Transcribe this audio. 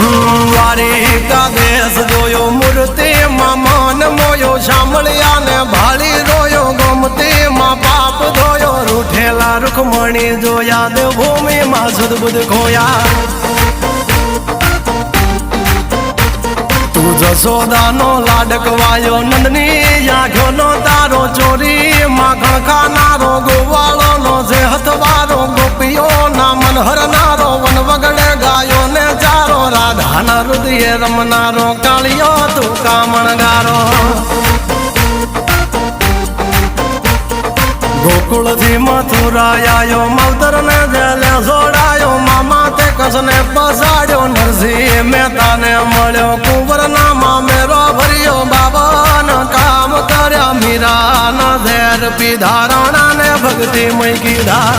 દ્વારિકા દેશ જોયો મૂર્તિમાં મન મોયો સાંભળ્યા ને ભાળી રોયો ગોમતીમાં પાપ ધોયો રૂઠેલા રૂખમણી જોયા દેવભૂમિમાં સદબુદ્ધ ખોયા તું જશોદાનો લાડકવાયો નંદની આંખોનો તારો ચોરી માખણ ખાનારો ગોવાળોનો જે હથવારો ગોપીઓના મન હરનારો વન વગડે ગાયો ને ચારો રાધાના હૃદયે રમનારો કાળિયો તું કામણગારો ગોકુળથી મથુરા આયો માવતર ને જેલે જોડાયો મામા તે કસને પસાડ્યો નરસિંહ મહેતાને મળ્યો કુંવરના મામેરો ભર્યો બાબાના કામ કર્યા મીરાના ઝેર પીધા રાણાને ભક્તિ મય કીધા